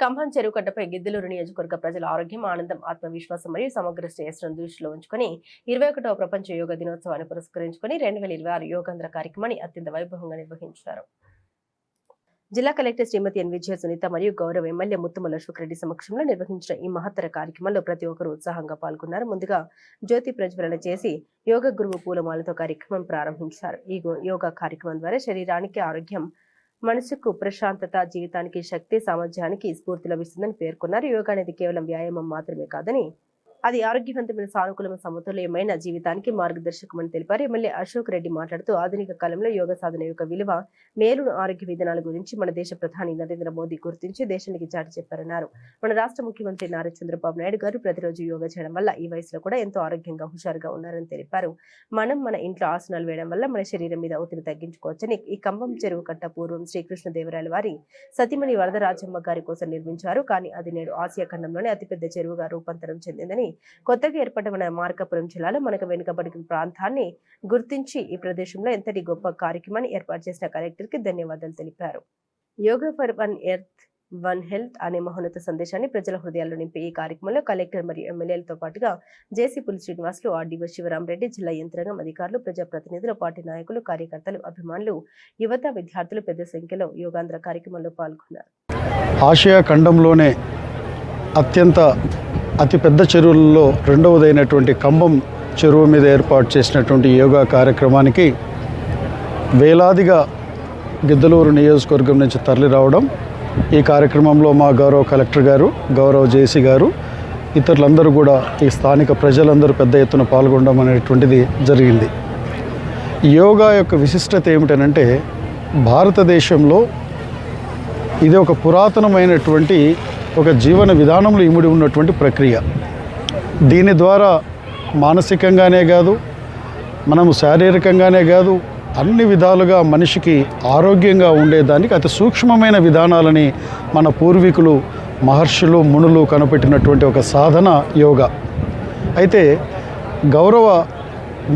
ఖమ్మం చెరువుకట్టపై గిద్దలూరు నియోజకవర్గ ప్రజల ఆరోగ్యం, ఆనందం, ఆత్మవిశ్వాసం మరియు సమగ్ర శ్రేయస్సును దృష్టిలో ఉంచుకుని 21వ ప్రపంచ యోగా దినోత్సవాన్ని పురస్కరించుకుని 2026 యోగాంధ్ర కార్యక్రమాన్ని అత్యంత వైభవంగా నిర్వహించారు. జిల్లా కలెక్టర్ శ్రీమతి ఎన్ విజయ సునీత మరియు గౌరవ ఎమ్మెల్యే ముత్తుమల అశోక్రెడ్డి సమక్షంలో నిర్వహించిన ఈ మహత్తర కార్యక్రమంలో ప్రతి ఒక్కరూ ఉత్సాహంగా పాల్గొన్నారు. ముందుగా జ్యోతి ప్రజ్వలన చేసి యోగ గురువు పూలమాలతో కార్యక్రమం ప్రారంభించారు. ఈ యోగా కార్యక్రమం ద్వారా శరీరానికి ఆరోగ్యం, మనసుకు ప్రశాంతత, జీవితానికి శక్తి, సామర్థ్యానికి స్ఫూర్తి లభిస్తుందని పేర్కొన్నారు. యోగా అనేది కేవలం వ్యాయామం మాత్రమే కాదని అది ఆరోగ్యవంతమైన, సానుకూలమైన, సమతుల్యమైన జీవితానికి మార్గదర్శకమని తెలిపారు. ఎమ్మెల్యే అశోక్ రెడ్డి మాట్లాడుతూ ఆధునిక కాలంలో యోగ సాధన యొక్క విలువ, మేలును, ఆరోగ్య విధానాల గురించి మన దేశ ప్రధాని నరేంద్ర మోదీ గుర్తించి దేశానికి చాటి చెప్పారన్నారు. మన రాష్ట్ర ముఖ్యమంత్రి నారా చంద్రబాబు నాయుడు గారు ప్రతిరోజు యోగా చేయడం వల్ల ఈ వయసులో కూడా ఎంతో ఆరోగ్యంగా, హుషారుగా ఉన్నారని తెలిపారు. మనం మన ఇంట్లో ఆసనాలు వేయడం వల్ల మన శరీరం మీద ఒత్తిడి తగ్గించుకోవచ్చని ఈ ఖమ్మం చెరువు కట్ట పూర్వం శ్రీకృష్ణదేవరాయల వారి సతీమణి వరదరాజమ్మ గారి కోసం నిర్మించారు. కానీ అది నేడు ఆసియా ఖండంలోనే అతిపెద్ద చెరువుగా రూపాంతరం చెందిందని, కొత్తగా ఏర్పడ్డ మన మార్కాపురం జిల్లాలో మనకు వెనుకబడిన ప్రాంతాన్ని గుర్తించి ఈ ప్రదేశంలో ఎంతటి గొప్ప కార్యక్రమాన్ని ఏర్పాటు చేసిన కలెక్టర్ కి ధన్యవాదాలు తెలిపారు. Yoga for one earth one health అనే మహోన్నత సందేశాన్ని ప్రజల హృదయాల్లో నింపే ఈ కార్యక్రమంలో కలెక్టర్ మరియు ఎమ్మెల్యేలతో పాటుగా జేసీ పులి శ్రీనివాసులు, ఆర్డీఓ శివరామరెడ్డి, జిల్లా యంత్రాంగం, అధికారులు, ప్రజాప్రతినిధులు, పార్టీ నాయకులు, కార్యకర్తలు, అభిమానులు, యువత, విద్యార్థులు పెద్ద సంఖ్యలో యోగాంధ్ర కార్యక్రమంలో పాల్గొన్నారు. ఆసియా ఖండంలోనే అతిపెద్ద చెరువుల్లో రెండవదైనటువంటి ఖమ్మం చెరువు మీద ఏర్పాటు చేసినటువంటి యోగా కార్యక్రమానికి వేలాదిగా గిద్దలూరు నియోజకవర్గం నుంచి తరలి రావడం, ఈ కార్యక్రమంలో మా గౌరవ కలెక్టర్ గారు, గౌరవ జేసీ గారు, ఇతరులందరూ కూడా, ఈ స్థానిక ప్రజలందరూ పెద్ద ఎత్తున పాల్గొనడం అనేటువంటిది జరిగింది. యోగా యొక్క విశిష్టత ఏమిటనంటే, భారతదేశంలో ఇది ఒక పురాతనమైనటువంటి ఒక జీవన విధానంలో ఇమిడి ఉన్నటువంటి ప్రక్రియ. దీని ద్వారా మానసికంగానే కాదు, మనము శారీరకంగానే కాదు, అన్ని విధాలుగా మనిషికి ఆరోగ్యంగా ఉండేదానికి అతి సూక్ష్మమైన విధానాలని మన పూర్వీకులు, మహర్షులు, మునులు కనిపెట్టినటువంటి ఒక సాధన యోగా. అయితే గౌరవ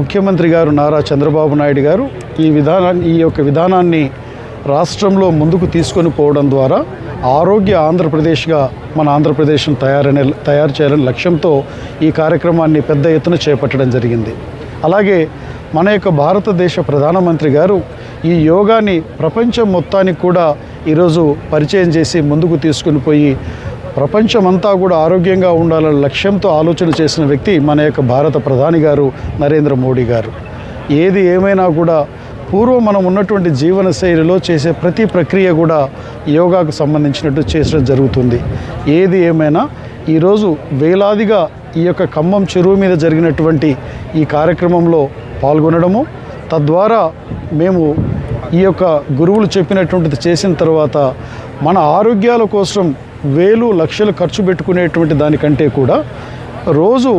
ముఖ్యమంత్రి గారు నారా చంద్రబాబు నాయుడు గారు ఈ యొక్క విధానాన్ని రాష్ట్రంలో ముందుకు తీసుకొని పోవడం ద్వారా ఆరోగ్య ఆంధ్రప్రదేశ్గా మన ఆంధ్రప్రదేశ్ను తయారు చేయాలని లక్ష్యంతో ఈ కార్యక్రమాన్ని పెద్ద ఎత్తున చేపట్టడం జరిగింది. అలాగే మన యొక్క భారతదేశ ప్రధానమంత్రి గారు ఈ యోగాని ప్రపంచం మొత్తానికి కూడా ఈరోజు పరిచయం చేసి ముందుకు తీసుకుని పోయి ప్రపంచమంతా కూడా ఆరోగ్యంగా ఉండాలనే లక్ష్యంతో ఆలోచన చేసిన వ్యక్తి మన యొక్క భారత ప్రధాని గారు నరేంద్ర మోడీ గారు. ఏది ఏమైనా కూడా పూర్వం మనం ఉన్నటువంటి జీవన శైలిలో చేసే ప్రతి ప్రక్రియ కూడా యోగాకు సంబంధించినట్టు చేసడం జరుగుతుంది. ఏది ఏమైనా ఈరోజు వేలాదిగా ఈ యొక్క ఖమ్మం చెరువు మీద జరిగినటువంటి ఈ కార్యక్రమంలో పాల్గొనడము, తద్వారా మేము ఈ యొక్క గురువులు చెప్పినటువంటిది చేసిన తర్వాత మన ఆరోగ్యాల కోసం వేలు లక్షలు ఖర్చు పెట్టుకునేటువంటి దానికంటే కూడా రోజు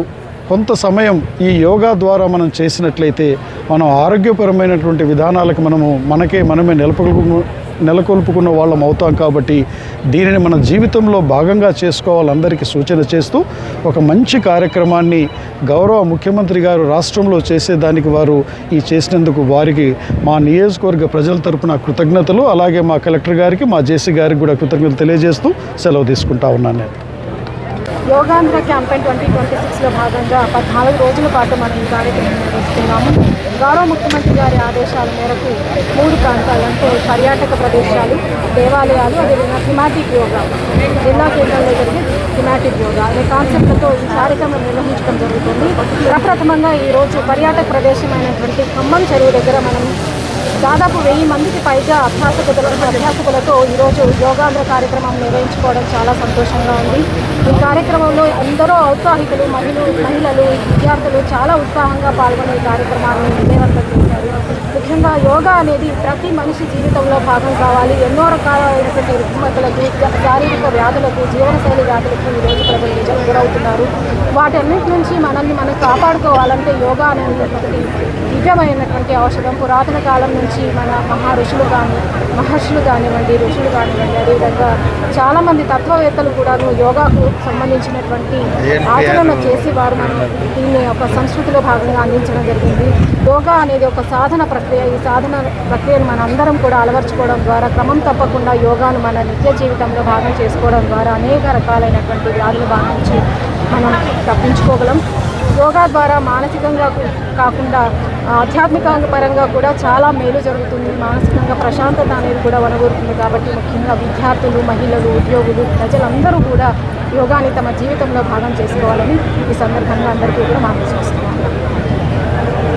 కొంత సమయం ఈ యోగా ద్వారా మనం చేసినట్లయితే మనం ఆరోగ్యపరమైనటువంటి విధానాలకు మనమే నెలకొల్పుకున్న వాళ్ళం అవుతాం. కాబట్టి దీనిని మన జీవితంలో భాగంగా చేసుకోవాలందరికీ సూచన చేస్తూ ఒక మంచి కార్యక్రమాన్ని గౌరవ ముఖ్యమంత్రి గారు రాష్ట్రంలో చేసేదానికి వారు చేసినందుకు వారికి మా నియోజకవర్గ ప్రజల తరపున కృతజ్ఞతలు, అలాగే మా కలెక్టర్ గారికి, మా జేసీ గారికి కూడా కృతజ్ఞతలు తెలియజేస్తూ సెలవు తీసుకుంటా ఉన్నాను. నేను యోగాంధ్ర క్యాంపెయిన్ 2026లో భాగంగా 14 రోజుల పాటు మనం ఈ కార్యక్రమం నిర్వహిస్తున్నాము. గౌరవ ముఖ్యమంత్రి గారి ఆదేశాల మేరకు 3 ప్రాంతాలు అంటే పర్యాటక ప్రదేశాలు, దేవాలయాలు, అదేవిధంగా థిమాటిక్ యోగా, జిల్లా కేంద్రంలో జరిగే థిమాటిక్ యోగా అనే కాన్సెప్ట్లతో ఈ కార్యక్రమం నిర్వహించడం జరుగుతుంది. ప్రప్రథమంగా ఈరోజు పర్యాటక ప్రదేశమైనటువంటి ఖమ్మం చెరువు దగ్గర మనం దాదాపు 1000 మందికి పైగా అభ్యాసకులతో ఈరోజు యోగాంధ్ర కార్యక్రమం నిర్వహించుకోవడం చాలా సంతోషంగా ఉంది. ఈ కార్యక్రమంలో ఎందరో ఔత్సాహికులు, మహిళలు, విద్యార్థులు చాలా ఉత్సాహంగా పాల్గొనే ఈ కార్యక్రమాన్ని విజయవంతం చేశారు. ముఖ్యంగా యోగా అనేది ప్రతి మనిషి జీవితంలో భాగం కావాలి. ఎన్నో రకాలైనటువంటి రుగ్మతలకు, శారీరక వ్యాధులకు, జీవనశైలి వ్యాధులకు ఈరోజు ప్రజలు గురవుతున్నారు. వాటన్నిటి నుంచి మనం కాపాడుకోవాలంటే యోగా అనేది ఒకటి దివ్యమైనటువంటి ఔషధం. పురాతన కాలం నుంచి మన మహా ఋషులు కానీ మహర్షులు కానివ్వండి, ఋషులు కానివ్వండి, అదేవిధంగా చాలామంది తత్వవేత్తలు కూడాను యోగాకు సంబంధించినటువంటి ఆచరణ చేసి వారు మనం దీన్ని ఒక సంస్కృతిలో భాగంగా అందించడం జరిగింది. యోగా అనేది ఒక సాధన ప్రక్రియ. ఈ సాధన ప్రక్రియను మన అందరం కూడా అలవర్చుకోవడం ద్వారా క్రమం తప్పకుండా యోగాను మన నిత్య జీవితంలో భాగం చేసుకోవడం ద్వారా అనేక రకాలైనటువంటి వ్యాధుల బారి నుంచి మనం తప్పించుకోగలం. యోగా ద్వారా మానసికంగా కాకుండా ఆధ్యాత్మిక పరంగా కూడా చాలా మేలు జరుగుతుంది. మానసికంగా ప్రశాంతత అనేది కూడా వనగూరుతుంది. కాబట్టి ముఖ్యంగా విద్యార్థులు, మహిళలు, ఉద్యోగులు, ప్రజలందరూ కూడా యోగాని తమ జీవితంలో భాగం చేసుకోవాలని ఈ సందర్భంగా అందరికీ కూడా మనం చేస్తున్నాం.